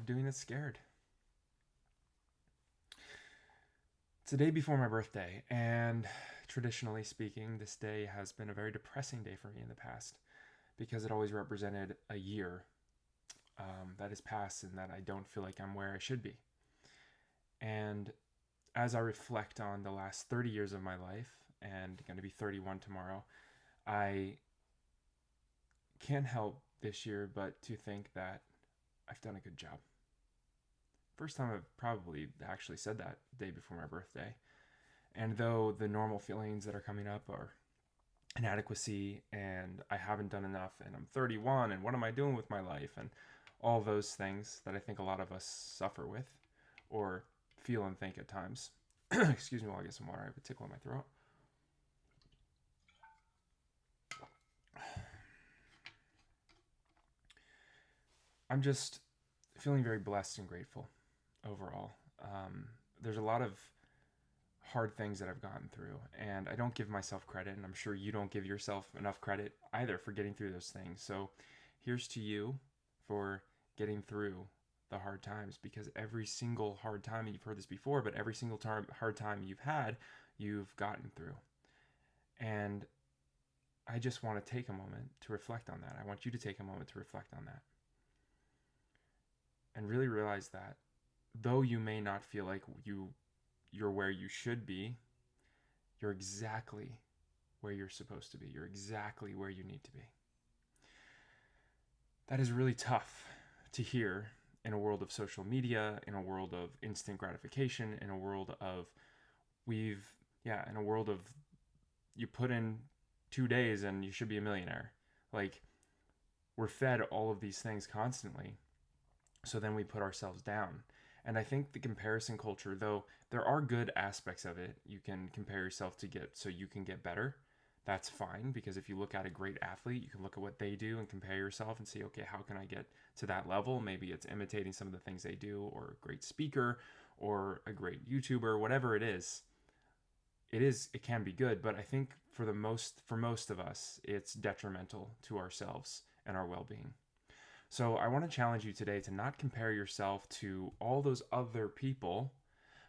of doing it scared. It's the day before my birthday, and traditionally speaking, this day has been a very depressing day for me in the past because it always represented a year that has passed and that I don't feel like I'm where I should be. And as I reflect on the last 30 years of my life, and going to be 31 tomorrow, I can't help this year but to think that I've done a good job. First time I've probably actually said that day before my birthday. And though the normal feelings that are coming up are inadequacy and I haven't done enough and I'm 31 and what am I doing with my life and all those things that I think a lot of us suffer with or feel and think at times. Excuse me while I get some water. I have a tickle in my throat. I'm just feeling very blessed and grateful overall. There's a lot of hard things that I've gotten through, and I don't give myself credit, and I'm sure you don't give yourself enough credit either for getting through those things. So here's to you for getting through the hard times, because every single hard time, and you've heard this before, but every single hard time you've had, you've gotten through. And I just want to take a moment to reflect on that. I want you to take a moment to reflect on that and really realize that though you may not feel like you're where you should be, you're exactly where you're supposed to be. You're exactly where you need to be. That is really tough to hear in a world of social media, in a world of instant gratification, in a world of in a world of you put in 2 days and you should be a millionaire. Like, we're fed all of these things constantly. So then we put ourselves down. And I think the comparison culture, though there are good aspects of it, you can compare yourself to get so you can get better. That's fine, because if you look at a great athlete, you can look at what they do and compare yourself and see, okay, how can I get to that level? Maybe it's imitating some of the things they do, or a great speaker, or a great YouTuber, whatever it is. It can be good, but I think for most of us, it's detrimental to ourselves and our well-being. So I want to challenge you today to not compare yourself to all those other people,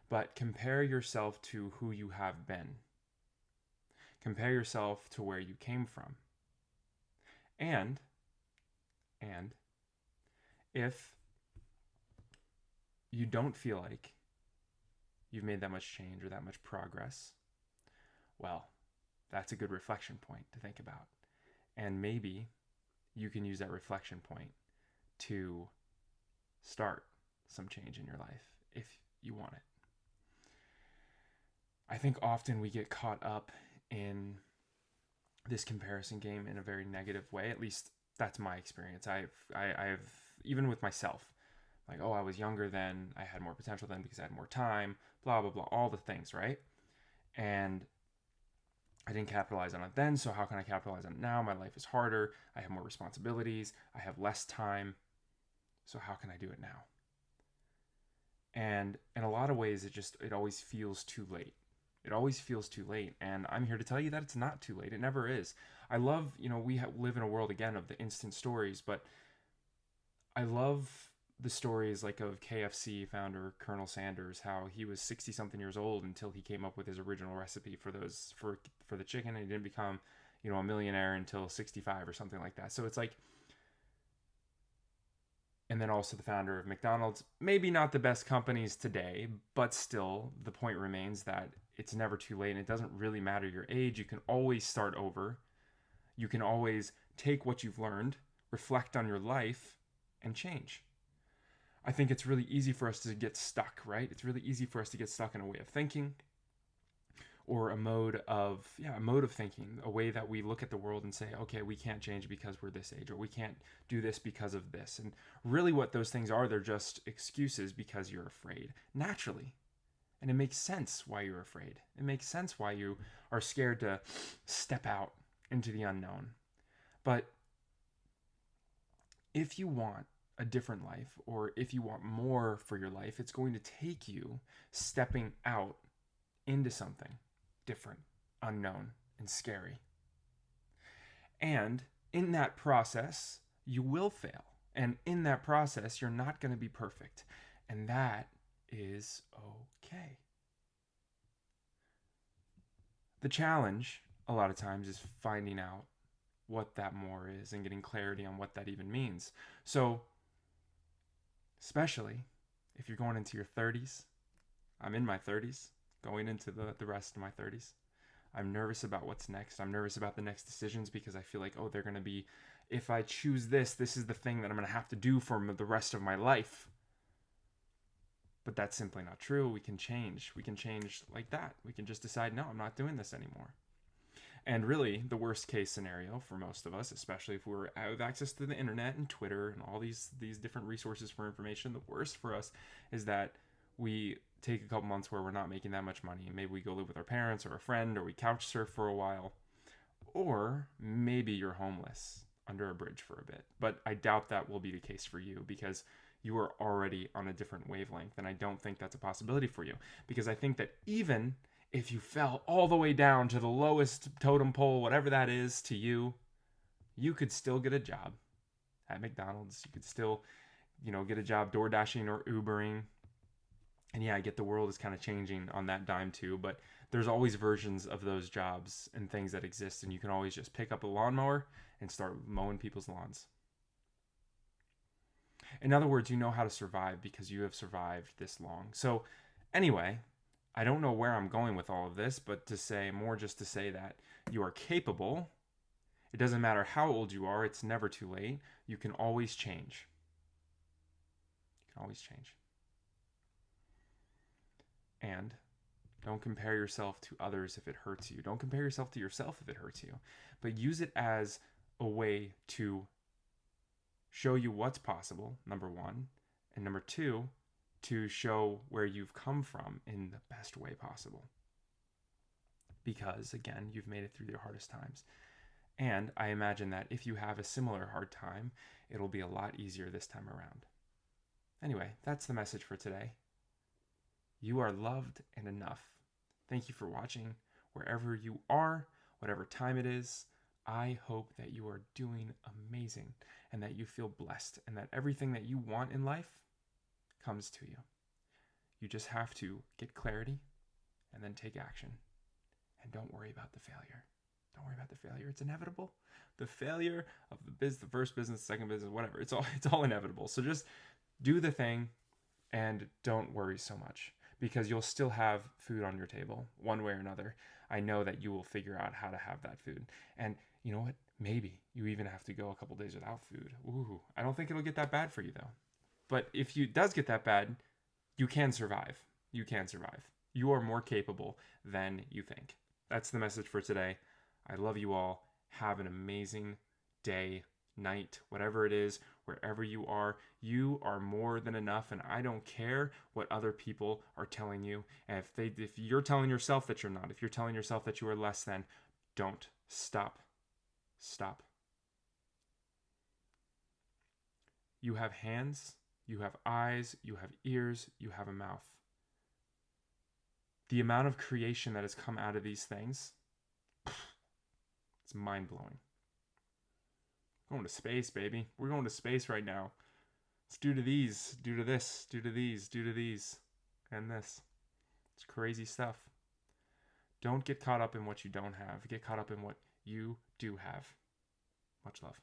but compare yourself to who you have been. Compare yourself to where you came from. And if you don't feel like you've made that much change or that much progress, well, that's a good reflection point to think about. And maybe you can use that reflection point to start some change in your life if you want it. I think often we get caught up in this comparison game in a very negative way. At least that's my experience. I've even with myself, like, oh, I was younger then, I had more potential then because I had more time, blah blah blah, all the things, right? And I didn't capitalize on it then, so how can I capitalize on it now? My life is harder, I have more responsibilities, I have less time, so how can I do it now? And in a lot of ways, it always feels too late. It always feels too late, and I'm here to tell you that it's not too late. It never is. I love, we live in a world again of the instant stories, but I love the stories like of KFC founder Colonel Sanders, how he was 60 something years old until he came up with his original recipe for the chicken, and he didn't become, a millionaire until 65 or something like that. So it's like, and then also the founder of McDonald's, maybe not the best companies today, but still the point remains that it's never too late, and it doesn't really matter your age. You can always start over. You can always take what you've learned, reflect on your life, and change. I think it's really easy for us to get stuck, right? It's really easy for us to get stuck in a way of thinking, or a mode of thinking, a way that we look at the world and say, okay, we can't change because we're this age, or we can't do this because of this. And really what those things are, they're just excuses because you're afraid, naturally. And it makes sense why you're afraid. It makes sense why you are scared to step out into the unknown. But if you want a different life, or if you want more for your life, it's going to take you stepping out into something different, unknown, and scary. And in that process, you will fail. And in that process, you're not going to be perfect. And that is okay. The challenge, a lot of times, is finding out what that more is and getting clarity on what that even means. So, especially if you're going into your 30s, I'm in my 30s, going into the rest of my 30s. I'm nervous about what's next. I'm nervous about the next decisions because I feel like, oh, they're going to be, if I choose this is the thing that I'm going to have to do for the rest of my life. But that's simply not true. We can change. We can change like that. We can just decide, no, I'm not doing this anymore. And really, the worst case scenario for most of us, especially if we're out of access to the internet and Twitter and all these different resources for information, the worst for us is that we take a couple months where we're not making that much money. And maybe we go live with our parents or a friend, or we couch surf for a while. Or maybe you're homeless under a bridge for a bit. But I doubt that will be the case for you because you are already on a different wavelength. And I don't think that's a possibility for you. Because I think that even if you fell all the way down to the lowest totem pole, whatever that is to you, you could still get a job at McDonald's. You could still, get a job door dashing or Ubering. And yeah, I get the world is kind of changing on that dime too, but there's always versions of those jobs and things that exist, and you can always just pick up a lawnmower and start mowing people's lawns. In other words, you know how to survive because you have survived this long. So anyway, I don't know where I'm going with all of this, but just to say that you are capable. It doesn't matter how old you are, it's never too late. You can always change. You can always change. And don't compare yourself to others if it hurts you. Don't compare yourself to yourself if it hurts you. But use it as a way to show you what's possible, number one. And number two, to show where you've come from in the best way possible. Because, again, you've made it through your hardest times. And I imagine that if you have a similar hard time, it'll be a lot easier this time around. Anyway, that's the message for today. You are loved and enough. Thank you for watching. Wherever you are, whatever time it is, I hope that you are doing amazing and that you feel blessed and that everything that you want in life comes to you. You just have to get clarity and then take action. And don't worry about the failure. Don't worry about the failure. It's inevitable. The failure of the first business, second business, whatever, it's all inevitable. So just do the thing and don't worry so much, because you'll still have food on your table one way or another. I know that you will figure out how to have that food. And you know what? Maybe you even have to go a couple days without food. Ooh, I don't think it'll get that bad for you though. But if it does get that bad, you can survive. You can survive. You are more capable than you think. That's the message for today. I love you all. Have an amazing day, night, whatever it is, wherever you are more than enough, and I don't care what other people are telling you. And if you're telling yourself that you're not, if you're telling yourself that you are less than, don't. Stop. You have hands, you have eyes, you have ears, you have a mouth. The amount of creation that has come out of these things, it's mind-blowing. Going to space, baby. We're going to space right now. It's due to these, due to this, due to these, due to these, and this. It's crazy stuff. Don't get caught up in what you don't have. Get caught up in what you do have. Much love.